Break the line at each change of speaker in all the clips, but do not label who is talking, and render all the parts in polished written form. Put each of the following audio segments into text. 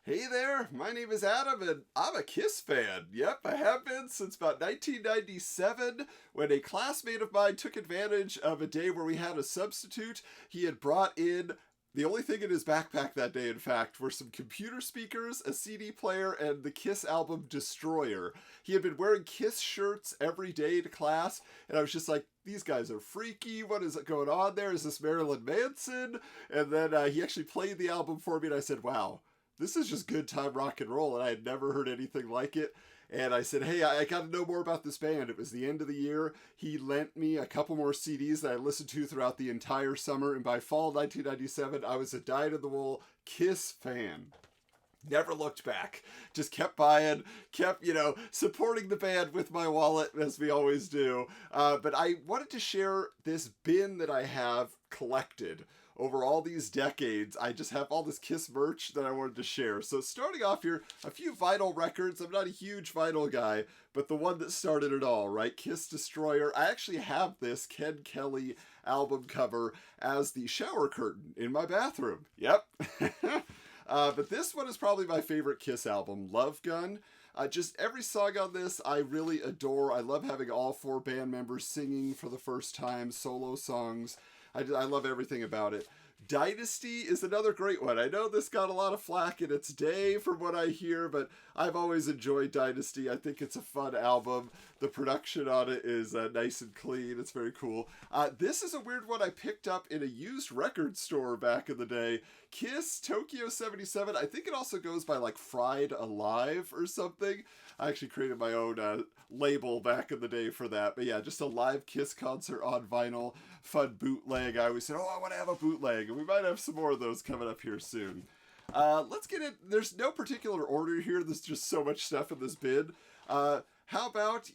Hey there, my name is Adam and I'm a Kiss fan. Yep, I have been since about 1997 when a classmate of mine took advantage of a day where we had a substitute. He had brought in the only thing in his backpack that day, in fact, were some computer speakers, a CD player, and the Kiss album Destroyer. He had been wearing Kiss shirts every day to class, and I was just like, these guys are freaky. What is going on there? Is this Marilyn Manson? And then he actually played the album for me, and I said, wow, this is just good time rock and roll, and I had never heard anything like it. And I said, hey, I got to know more about this band. It was the end of the year. He lent me a couple more CDs that I listened to throughout the entire summer, and by fall 1997, I was a dyed-in-the-wool Kiss fan. Never looked back. Just kept buying, kept, supporting the band with my wallet, as we always do. But I wanted to share this bin that I have collected over all these decades. I just have all this Kiss merch that I wanted to share. So starting off here, a few vinyl records. I'm not a huge vinyl guy, but the one that started it all, right? Kiss Destroyer. I actually have this Ken Kelly album cover as the shower curtain in my bathroom. Yep. But this one is probably my favorite Kiss album, Love Gun. Just every song on this I really adore. I love having all four band members singing for the first time, solo songs. I love everything about it. Dynasty is another great one. I know this got a lot of flack in its day from what I hear, but I've always enjoyed Dynasty. I think it's a fun album. The production on it is nice and clean. It's very cool. This is a weird one I picked up in a used record store back in the day. Kiss Tokyo 77. I think it also goes by like Fried Alive or something. I actually created my own label back in the day for that. But yeah, just a live Kiss concert on vinyl. Fun bootleg. I always said, I want to have a bootleg. And we might have some more of those coming up here soon. Let's get in. There's no particular order here. There's just so much stuff in this bin. How about,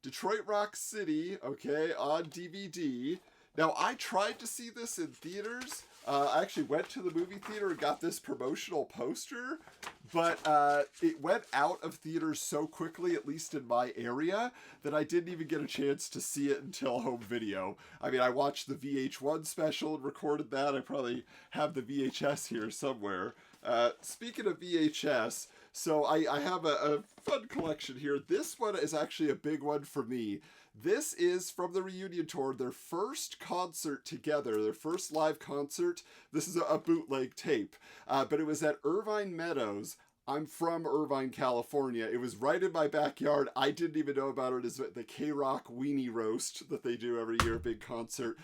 Detroit Rock City, okay, on DVD. Now, I tried to see this in theaters. I actually went to the movie theater and got this promotional poster, but it went out of theaters so quickly, at least in my area, that I didn't even get a chance to see it until home video. I mean, I watched the VH1 special and recorded that. I probably have the VHS here somewhere. Speaking of VHS, so I have a fun collection here. This one is actually a big one for me. This is from the reunion tour, their first concert together, their first live concert. This is a bootleg tape, but it was at Irvine Meadows. I'm from Irvine, California. It was right in my backyard. I didn't even know about it as the K-Rock Weenie Roast that they do every year, big concert.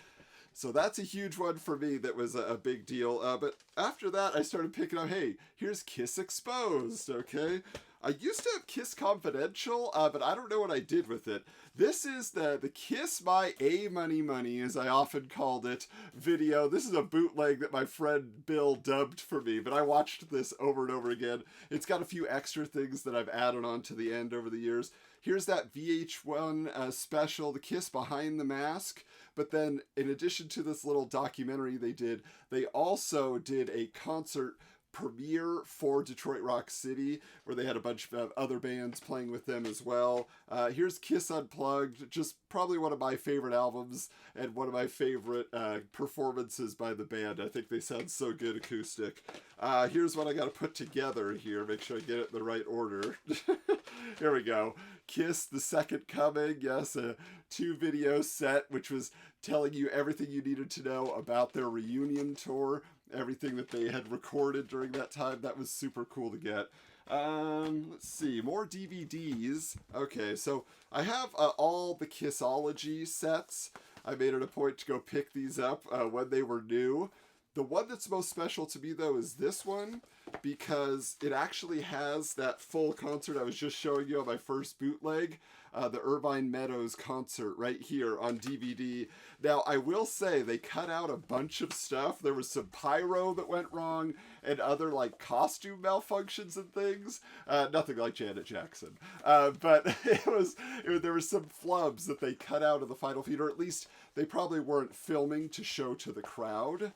So that's a huge one for me. That was a big deal. But after that, I started picking up, hey, here's Kiss Exposed, okay? I used to have Kiss Confidential, but I don't know what I did with it. This is the Kiss My A-Money Money, as I often called it, video. This is a bootleg that my friend Bill dubbed for me, but I watched this over and over again. It's got a few extra things that I've added on to the end over the years. Here's that VH1 special, The Kiss Behind the Mask. But then, in addition to this little documentary they also did a concert premiere for Detroit Rock City, where they had a bunch of other bands playing with them as well. Here's Kiss Unplugged, just probably one of my favorite albums and one of my favorite performances by the band. I think they sound so good acoustic. Here's what I got to put together here, make sure I get it in the right order. Here we go. Kiss The Second Coming, yes, a 2-video set, which was telling you everything you needed to know about their reunion tour, everything that they had recorded during that time. That was super cool to get. Let's see, more DVDs. Okay, so I have all the Kissology sets. I made it a point to go pick these up when they were new. The one that's most special to me, though, is this one, because it actually has that full concert I was just showing you on my first bootleg, the Irvine Meadows concert right here on DVD. Now, I will say they cut out a bunch of stuff. There was some pyro that went wrong and other, like, costume malfunctions and things. Nothing like Janet Jackson. But there were some flubs that they cut out of the final feed, or at least they probably weren't filming to show to the crowd.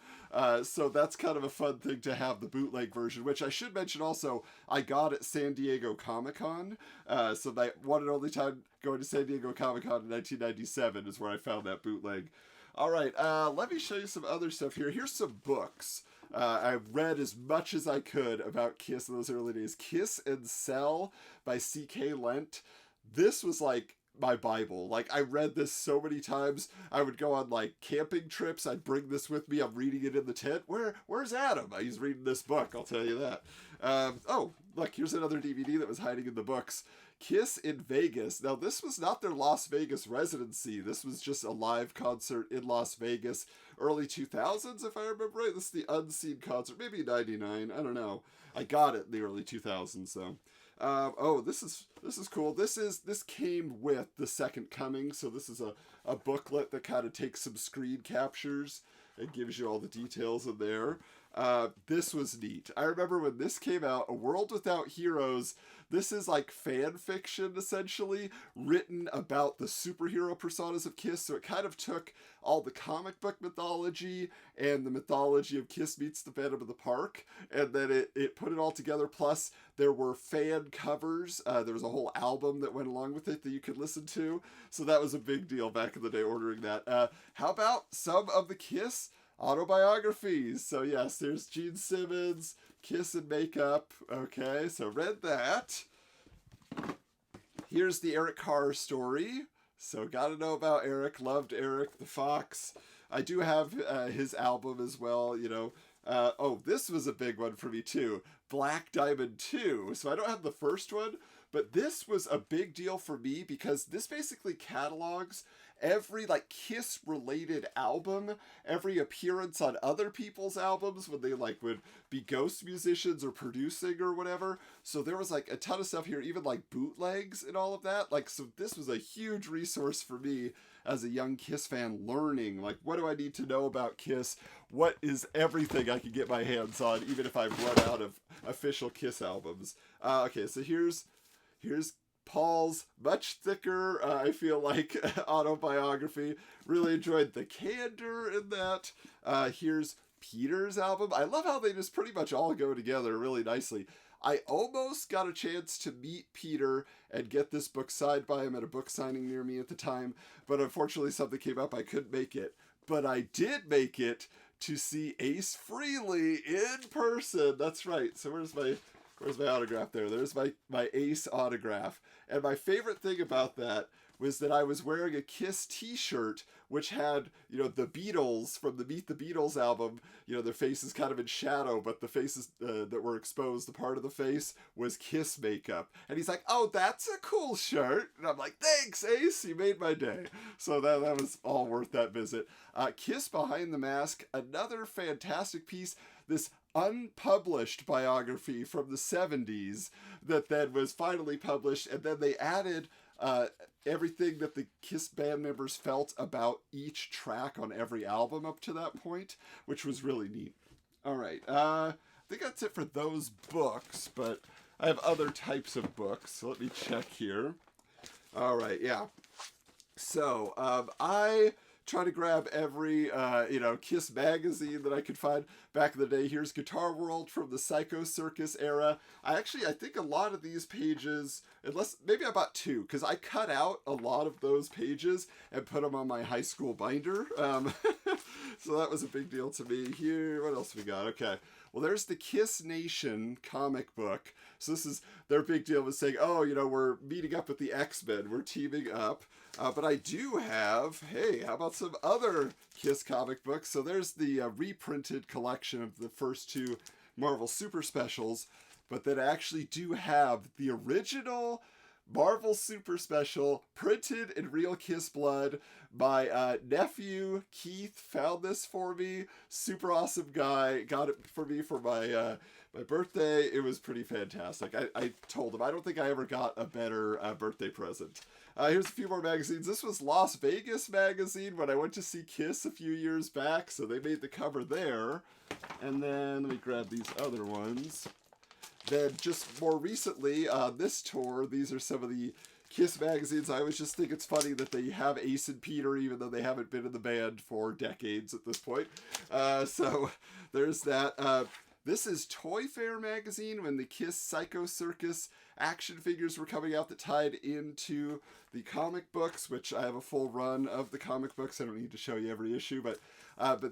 So that's kind of a fun thing to have the bootleg version, which I should mention also, I got at San Diego Comic-Con. So that one and only time going to San Diego Comic-Con in 1997 is where I found that bootleg. All right, let me show you some other stuff here. Here's some books. I read as much as I could about Kiss in those early days. Kiss and Sell by C.K. Lent. This was like my Bible. Like, I read this so many times. I would go on like camping trips. I'd bring this with me. I'm reading it in the tent. Where's Adam? He's reading this book. I'll tell you that. Oh, look, here's another DVD that was hiding in the books. Kiss in Vegas. Now, this was not their Las Vegas residency. This was just a live concert in Las Vegas, early 2000s, if I remember right. This is the Unseen concert, maybe 99. I don't know. I got it in the early 2000s, though. Oh, this is cool. This came with The Second Coming, so this is a booklet that kind of takes some screen captures and gives you all the details in there. This was neat. I remember when this came out, A World Without Heroes. This is like fan fiction, essentially, written about the superhero personas of Kiss. So it kind of took all the comic book mythology and the mythology of Kiss meets the Phantom of the Park, and then it put it all together. Plus, there were fan covers. There was a whole album that went along with it that you could listen to. So that was a big deal back in the day, ordering that. How about some of the Kiss autobiographies? So yes, there's Gene Simmons, Kiss and Makeup. Okay, so read that. Here's the Eric Carr story. So gotta know about Eric. Loved Eric the Fox. I do have his album as well, you know. Oh, this was a big one for me too. Black Diamond 2. So I don't have the first one, but this was a big deal for me because this basically catalogs every like Kiss related album, every appearance on other people's albums when they like would be ghost musicians or producing or whatever. So there was like a ton of stuff here, even like bootlegs and all of that. Like, so this was a huge resource for me as a young Kiss fan, learning like, what do I need to know about Kiss? What is everything I can get my hands on, even if I've run out of official Kiss albums. Okay, so here's Paul's much thicker, I feel like, autobiography. Really enjoyed the candor in that. Here's Peter's album. I love how they just pretty much all go together really nicely. I almost got a chance to meet Peter and get this book signed by him at a book signing near me at the time, but unfortunately something came up. I couldn't make it. But I did make it to see Ace Frehley in person. That's right. So where's my autograph there? There's my Ace autograph. And my favorite thing about that was that I was wearing a Kiss t-shirt, which had, you know, the Beatles from the Meet the Beatles album, you know, their faces kind of in shadow, but the faces that were exposed, the part of the face, was Kiss makeup. And he's like, oh, that's a cool shirt. And I'm like, thanks, Ace, you made my day. So that was all worth that visit. Kiss Behind the Mask, another fantastic piece. This unpublished biography from the 70s that then was finally published, and then they added everything that the Kiss band members felt about each track on every album up to that point, which was really neat. All right, I think that's it for those books, but I have other types of books, so let me check here. All right, yeah. So I try to grab every, Kiss magazine that I could find back in the day. Here's Guitar World from the Psycho Circus era. I think a lot of these pages, unless maybe I bought two, because I cut out a lot of those pages and put them on my high school binder. So that was a big deal to me. Here, what else we got? Okay. Well, there's the Kiss Nation comic book. So this is their big deal, was saying, oh, you know, we're meeting up with the X-Men. We're teaming up. But I do have, hey, how about some other Kiss comic books? So there's the reprinted collection of the first two Marvel Super Specials. But then I actually do have the original Marvel Super Special printed in real Kiss blood. My nephew Keith found this for me. Super awesome guy. Got it for me for my birthday. It was pretty fantastic. I told him I don't think I ever got a better birthday present. Here's a few more magazines. This was Las Vegas magazine when I went to see Kiss a few years back, so they made the cover there. And then let me grab these other ones. Then just more recently, this tour, these are some of the Kiss magazines. I always just think it's funny that they have Ace and Peter, even though they haven't been in the band for decades at this point. So there's that. This is Toy Fair magazine when the Kiss Psycho Circus action figures were coming out that tied into the comic books, which I have a full run of the comic books. I don't need to show you every issue, but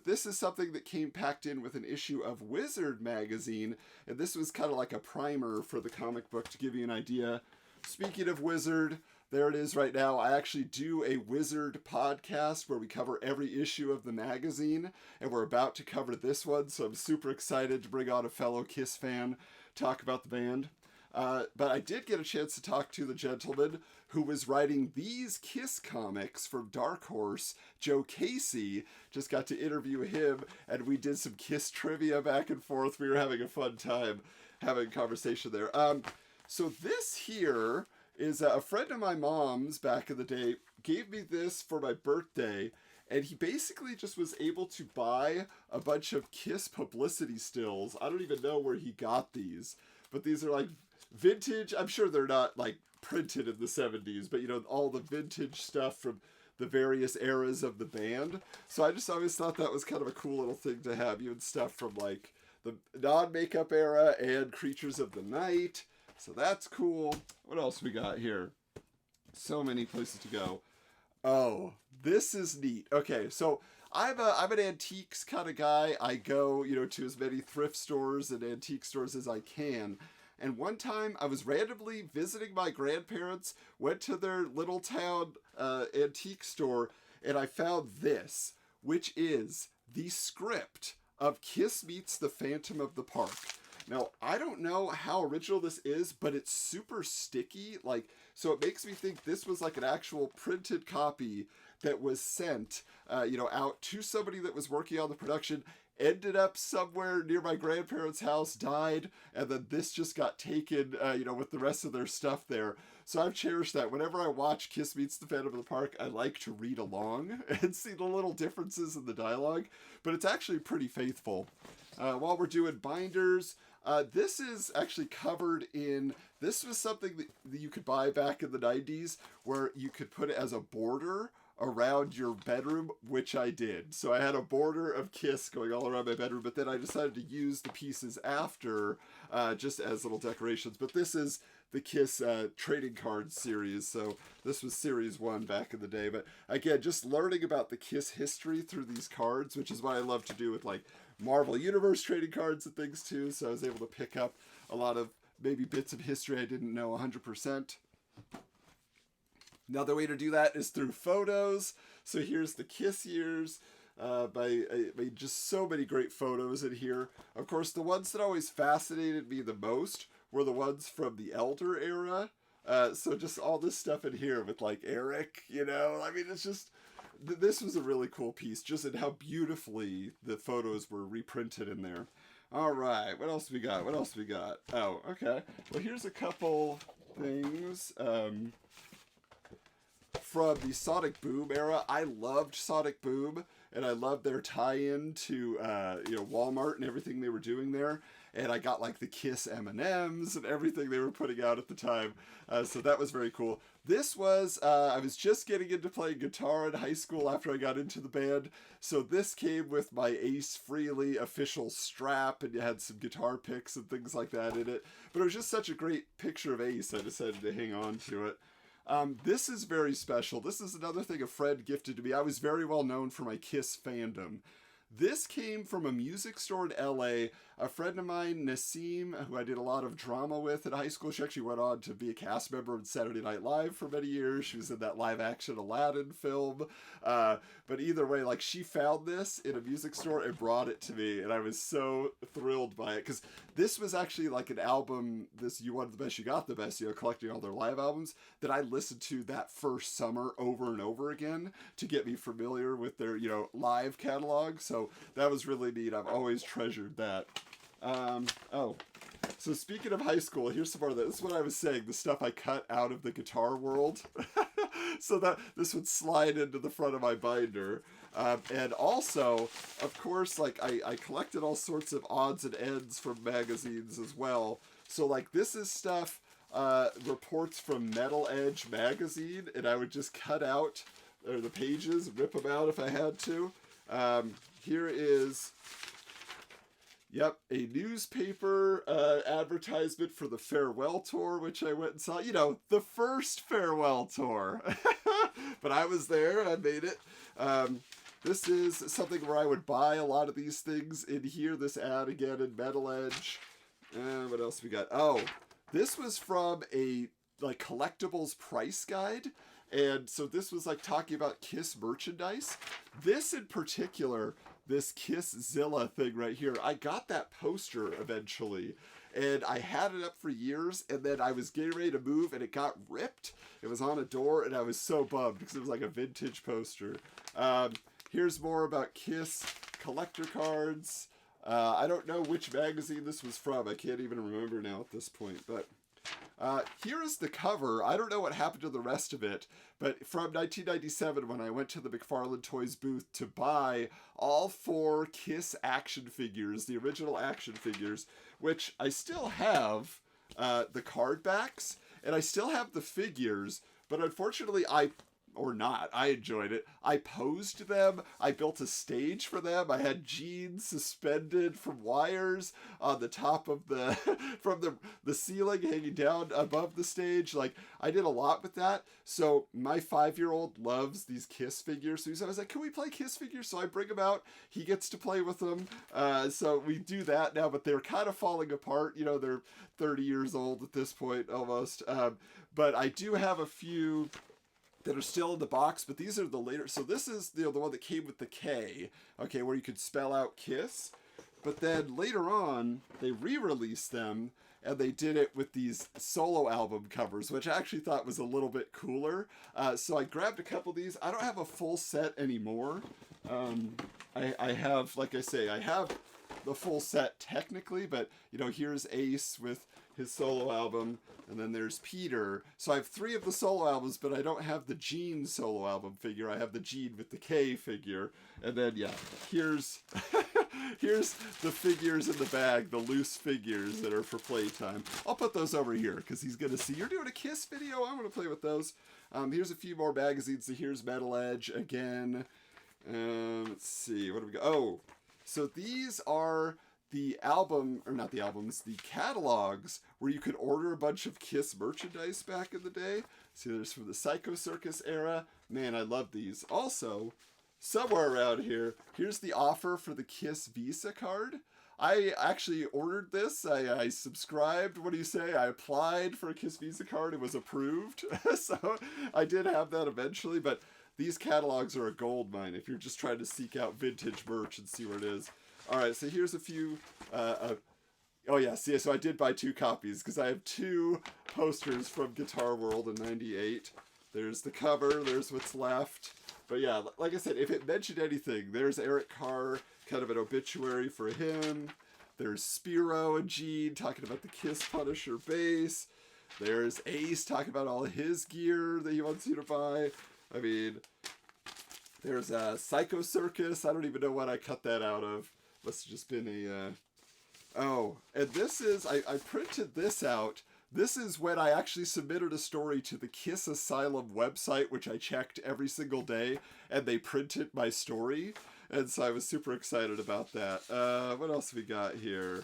this is something that came packed in with an issue of Wizard magazine, and this was kind of like a primer for the comic book to give you an idea. Speaking of Wizard, there it is right now. I actually do a Wizard podcast where we cover every issue of the magazine, and we're about to cover this one, so I'm super excited to bring on a fellow Kiss fan, talk about the band. But I did get a chance to talk to the gentleman who was writing these Kiss comics for Dark Horse, Joe Casey. Just got to interview him, and we did some Kiss trivia back and forth. We were having a fun time having a conversation there. So this here is a friend of my mom's back in the day gave me this for my birthday, and he basically just was able to buy a bunch of Kiss publicity stills. I don't even know where he got these, but these are like vintage. I'm sure they're not like printed in the 70s, but you know, all the vintage stuff from the various eras of the band. So I just always thought that was kind of a cool little thing to have, even stuff from like the non-makeup era and Creatures of the Night. So that's cool. What else we got here? So many places to go. Oh, this is neat. Okay, so I'm an antiques kind of guy. I go, you know, to as many thrift stores and antique stores as I can. And one time I was randomly visiting my grandparents, went to their little town antique store, and I found this, which is the script of Kiss Meets the Phantom of the Park. Now, I don't know how original this is, but it's super sticky, like, so it makes me think this was like an actual printed copy that was sent, out to somebody that was working on the production, ended up somewhere near my grandparents' house, died, and then this just got taken, with the rest of their stuff there. So I've cherished that. Whenever I watch Kiss Meets the Phantom of the Park, I like to read along and see the little differences in the dialogue, but it's actually pretty faithful. While we're doing binders, this is actually covered in, this was something that you could buy back in the 90s, where you could put it as a border around your bedroom, which I did. So I had a border of Kiss going all around my bedroom, but then I decided to use the pieces after just as little decorations. But this is the Kiss trading card series, so this was series 1 back in the day. But again, just learning about the Kiss history through these cards, which is what I love to do with like Marvel Universe trading cards and things too, so I was able to pick up a lot of maybe bits of history I didn't know 100%. Another way to do that is through photos. So here's the Kiss years. By just so many great photos in here. Of course, the ones that always fascinated me the most were the ones from the Elder era. So just all this stuff in here with like Eric, it's just, this was a really cool piece, just in how beautifully the photos were reprinted in there. All right, what else we got? Oh, okay. Well, here's a couple things. From the Sonic Boom era. I loved Sonic Boom, and I loved their tie-in to Walmart and everything they were doing there. And I got like the Kiss M&Ms and everything they were putting out at the time. So that was very cool. This was, I was just getting into playing guitar in high school after I got into the band. So this came with my Ace Frehley official strap, and you had some guitar picks and things like that in it. But it was just such a great picture of Ace, I decided to hang on to it. This is very special. This is another thing a friend gifted to me. I was very well known for my Kiss fandom. This came from a music store in LA. A friend of mine, Nassim, who I did a lot of drama with in high school, she actually went on to be a cast member in Saturday Night Live for many years. She was in that live-action Aladdin film. But either way, like, she found this in a music store and brought it to me, and I was so thrilled by it, because this was actually like an album, this You Wanted the Best, You Got the Best, collecting all their live albums, that I listened to that first summer over and over again to get me familiar with their, live catalog. So that was really neat. I've always treasured that. So speaking of high school, here's some more of that. This is what I was saying, the stuff I cut out of the guitar world. So that this would slide into the front of my binder. And also, of course, like I collected all sorts of odds and ends from magazines as well. So like this is stuff, reports from Metal Edge magazine, and I would just cut out the pages, rip them out if I had to. Here is Yep, a newspaper advertisement for the farewell tour, which I went and saw. You know, the first farewell tour. But I was there, I made it. This is something where I would buy a lot of these things in here. This ad again in Metal Edge. What else we got? Oh, this was from a like collectibles price guide. And so this was like talking about Kiss merchandise. This in particular, this Kiss Zilla thing right here, I got that poster eventually. And I had it up for years, and then I was getting ready to move, and it got ripped. It was on a door, and I was so bummed because it was like a vintage poster. Here's more about Kiss collector cards. I don't know which magazine this was from. I can't even remember now at this point, but here is the cover. I don't know what happened to the rest of it, but from 1997 when I went to the McFarlane Toys booth to buy all 4 Kiss action figures, the original action figures, which I still have the card backs, and I still have the figures, but unfortunately I enjoyed it. I posed them. I built a stage for them. I had jeans suspended from wires on the top of the from the ceiling hanging down above the stage. Like, I did a lot with that. So my 5-year-old loves these Kiss figures. So I was like, can we play Kiss figures? So I bring them out. He gets to play with them. So we do that now, but they're kind of falling apart. You know, they're 30 years old at this point almost. But I do have a few that are still in the box, but these are the later. So this is the one that came with the K, okay, where you could spell out Kiss. But then later on, they re-released them, and they did it with these solo album covers, which I actually thought was a little bit cooler. So I grabbed a couple of these. I don't have a full set anymore. I have, like I say, I have the full set technically, but you know, here's Ace with his solo album, and then there's Peter. So I have 3 of the solo albums, but I don't have the Gene solo album figure. I have the Gene with the K figure. And then, yeah, here's here's the figures in the bag, the loose figures that are for playtime. I'll put those over here, because he's going to see, you're doing a Kiss video? I'm going to play with those. Here's a few more magazines. So here's Metal Edge again. Let's see, what do we got? Oh, so these are the album, or not the albums, the catalogs where you could order a bunch of Kiss merchandise back in the day. See, there's from the Psycho Circus era. Man, I love these. Also, somewhere around here, here's the offer for the Kiss Visa card. I actually ordered this. I subscribed. What do you say? I applied for a Kiss Visa card. It was approved. So I did have that eventually, but these catalogs are a gold mine if you're just trying to seek out vintage merch and see where it is. All right, so here's a few. Oh yeah, see, so I did buy 2 copies because I have 2 posters from Guitar World in '98. There's the cover. There's what's left. But yeah, like I said, if it mentioned anything, there's Eric Carr, kind of an obituary for him. There's Spiro and Gene talking about the Kiss Punisher bass. There's Ace talking about all his gear that he wants you to buy. I mean, there's a Psycho Circus. I don't even know what I cut that out of. Must have just been a... Oh, and this is... I printed this out. This is when I actually submitted a story to the Kiss Asylum website, which I checked every single day, and they printed my story. And so I was super excited about that. What else we got here?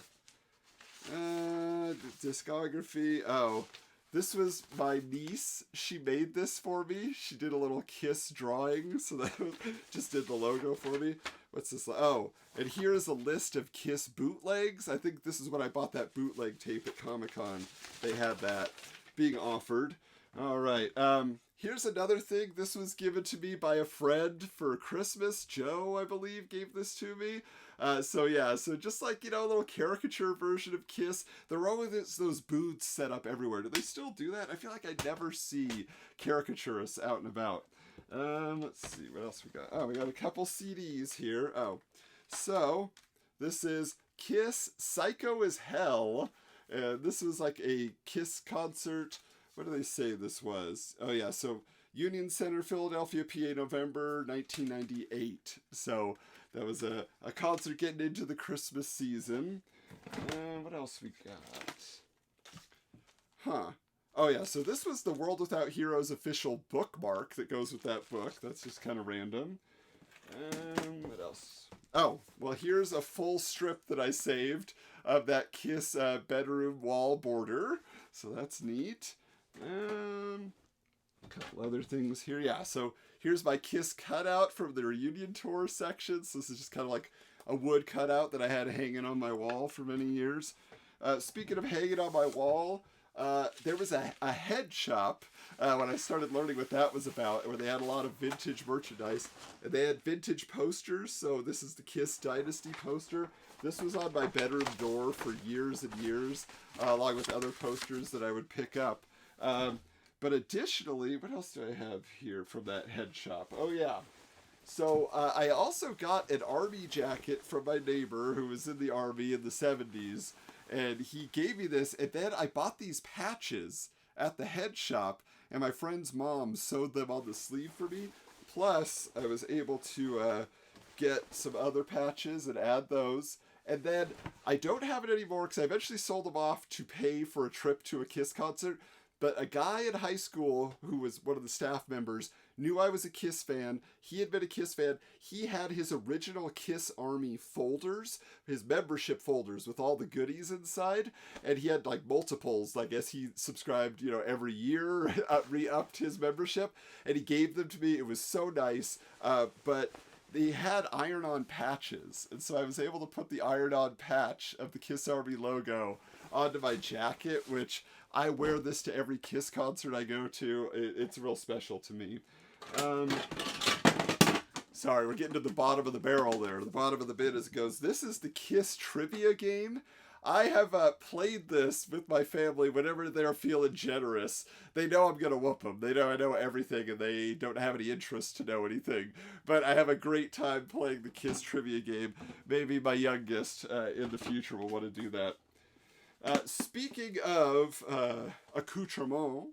Discography. Oh, this was my niece. She made this for me. She did a little Kiss drawing, so that was, just did the logo for me. What's this? Oh, and here's a list of Kiss bootlegs. I think this is when I bought that bootleg tape at Comic-Con. They had that being offered. All right. Here's another thing. This was given to me by a friend for Christmas. Joe, I believe, gave this to me. So just like, you know, a little caricature version of Kiss. There were always those booths set up everywhere. Do they still do that? I feel like I never see caricaturists out and about. Let's see, what else we got? Oh, we got a couple CDs here. Oh, so this is Kiss Psycho as Hell. This was like a Kiss concert. What do they say this was? Oh yeah, so Union Center, Philadelphia, PA, November 1998. So that was a concert getting into the Christmas season. What else we got? Huh. Oh yeah, so this was the World Without Heroes official bookmark that goes with that book. That's just kind of random. What else? Oh, well, here's a full strip that I saved of that Kiss bedroom wall border. So that's neat. A couple other things here. Yeah, so here's my Kiss cutout from the reunion tour section. So this is just kind of like a wood cutout that I had hanging on my wall for many years. Speaking of hanging on my wall, there was a head shop when I started learning what that was about, where they had a lot of vintage merchandise. And they had vintage posters, so this is the Kiss Dynasty poster. This was on my bedroom door for years and years, along with other posters that I would pick up. But additionally, what else do I have here from that head shop? Oh, yeah. So I also got an army jacket from my neighbor who was in the army in the 70s. And he gave me this, and then I bought these patches at the head shop, and my friend's mom sewed them on the sleeve for me. Plus, I was able to get some other patches and add those. And then I don't have it anymore because I eventually sold them off to pay for a trip to a Kiss concert. But a guy in high school who was one of the staff members knew I was a Kiss fan. He had been a Kiss fan. He had his original Kiss Army folders, his membership folders with all the goodies inside. And he had like multiples. I guess he subscribed, every year, re-upped his membership. And he gave them to me. It was so nice. But they had iron-on patches. And so I was able to put the iron-on patch of the Kiss Army logo onto my jacket, which I wear this to every Kiss concert I go to. It's real special to me. Sorry, we're getting to the bottom of the barrel there. The bottom of the bin as it goes. This is the Kiss trivia game. I have played this with my family whenever they're feeling generous. They know I'm going to whoop them. They know I know everything, and they don't have any interest to know anything. But I have a great time playing the Kiss trivia game. Maybe my youngest in the future will want to do that. Speaking of accoutrement,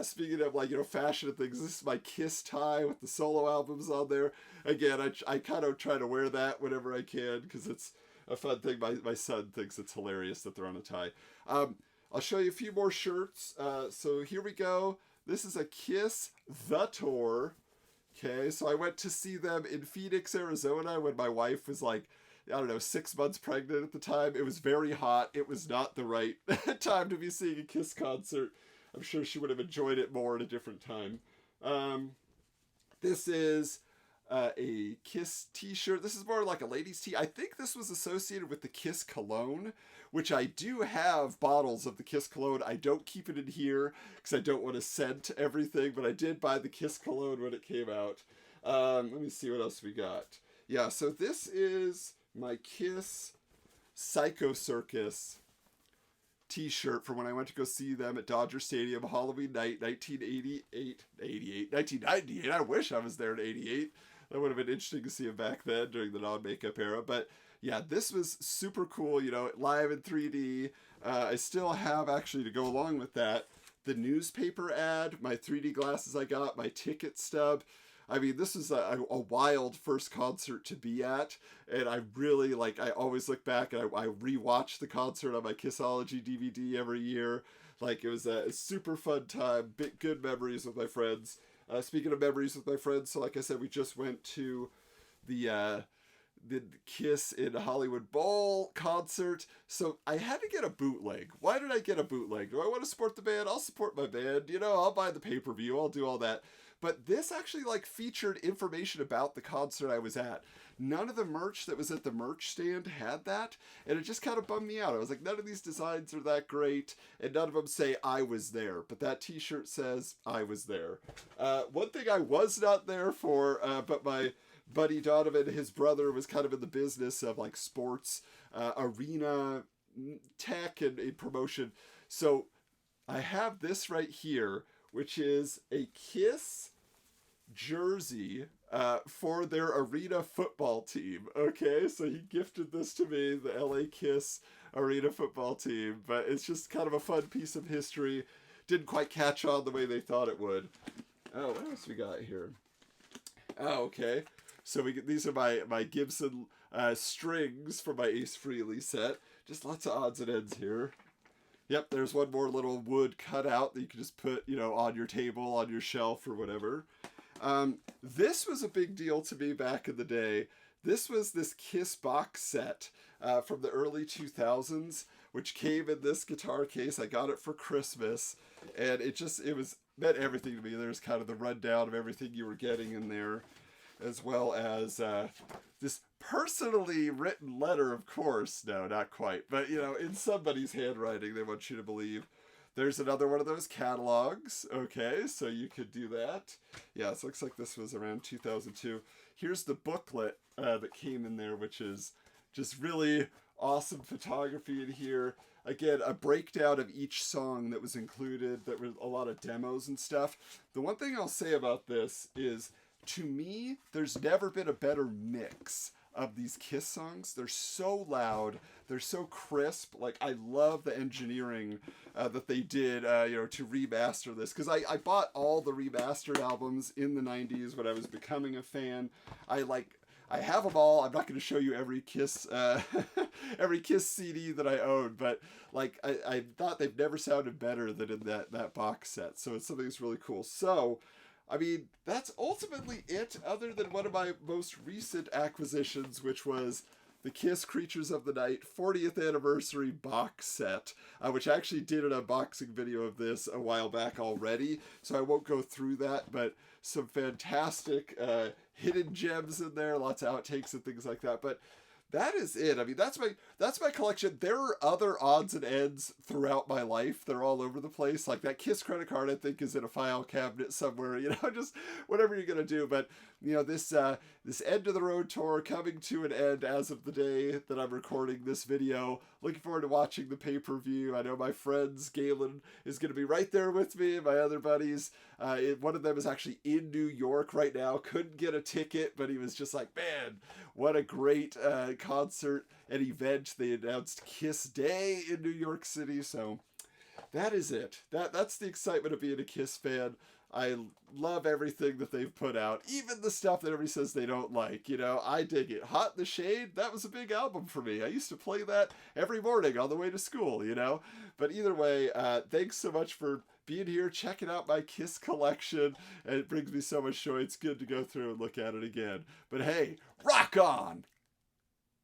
speaking of fashion and things, this is my Kiss tie with the solo albums on there. Again, I kind of try to wear that whenever I can because it's a fun thing. My son thinks it's hilarious that they're on a tie. I'll show you a few more shirts. So here we go. This is a Kiss The Tour. Okay, so I went to see them in Phoenix, Arizona when my wife was like, 6 months pregnant at the time. It was very hot. It was not the right time to be seeing a Kiss concert. I'm sure she would have enjoyed it more at a different time. This is a Kiss t-shirt. This is more like a ladies' tee. I think this was associated with the Kiss cologne, which I do have bottles of the Kiss cologne. I don't keep it in here because I don't want to scent everything, but I did buy the Kiss cologne when it came out. Let me see what else we got. Yeah, so this is my Kiss Psycho Circus t-shirt from when I went to go see them at Dodger Stadium Halloween night, 1998. I wish I was there in 88. That would have been interesting to see him back then during the non-makeup era. But yeah, this was super cool, live in 3D. I still have, actually, to go along with that, the newspaper ad, my 3D glasses I got, my ticket stub. I mean, this is a wild first concert to be at, and I really, I always look back and I rewatch the concert on my Kissology DVD every year. It was a super fun time, good memories with my friends. Speaking of memories with my friends, so like I said, we just went to the Kiss in Hollywood Bowl concert, so I had to get a bootleg. Why did I get a bootleg? Do I want to support the band? I'll support my band. I'll buy the pay-per-view. I'll do all that. But this actually featured information about the concert I was at. None of the merch that was at the merch stand had that, and it just kind of bummed me out. I was like, none of these designs are that great, and none of them say I was there. But that t-shirt says I was there. One thing I was not there for, but my buddy Donovan, his brother, was kind of in the business of sports, arena tech and promotion. So I have this right here, which is a Kiss jersey for their arena football team. Okay, so he gifted this to me, the LA Kiss arena football team, but it's just kind of a fun piece of history. Didn't quite catch on the way they thought it would. Oh, what else we got here? Oh, okay. So these are my Gibson strings for my Ace Frehley set. Just lots of odds and ends here. Yep, there's one more little wood cutout that you can just put, on your table, on your shelf, or whatever. This was a big deal to me back in the day. This was this Kiss box set from the early 2000s, which came in this guitar case. I got it for Christmas, and it was meant everything to me. There's kind of the rundown of everything you were getting in there, as well as this personally written letter, of course. No, not quite, but in somebody's handwriting, they want you to believe. There's another one of those catalogs. Okay, so you could do that. Yeah, it looks like this was around 2002. Here's the booklet that came in there, which is just really awesome photography in here. Again, a breakdown of each song that was included, that were a lot of demos and stuff. The one thing I'll say about this is, to me, there's never been a better mix of these Kiss songs. They're so loud, they're so crisp. Like, I love the engineering that they did, to remaster this, because I bought all the remastered albums in the 90s when I was becoming a fan. I have them all. I'm not going to show you every Kiss every Kiss CD that I own, but I thought they've never sounded better than in that box set. So it's something that's really cool. So, I mean, that's ultimately it, other than one of my most recent acquisitions, which was the Kiss Creatures of the Night 40th Anniversary box set, which I actually did an unboxing video of this a while back already, so I won't go through that, but some fantastic hidden gems in there, lots of outtakes and things like that. But that is it. I mean, that's my collection. There are other odds and ends throughout my life. They're all over the place. Like that Kiss credit card, I think, is in a file cabinet somewhere. Just whatever you're gonna do. But this end of the road tour coming to an end as of the day that I'm recording this video. Looking forward to watching the pay-per-view. I know my friends, Galen is gonna be right there with me, and my other buddies. One of them is actually in New York right now. Couldn't get a ticket, but he was just like, man, what a great concert and event. They announced Kiss Day in New York City, so that is it. That's the excitement of being a Kiss fan. I love everything that they've put out, even the stuff that everybody says they don't like. I dig it. Hot in the Shade, that was a big album for me. I used to play that every morning on the way to school, But either way, thanks so much for being here, checking out my Kiss collection, and it brings me so much joy. It's good to go through and look at it again. But hey, rock on!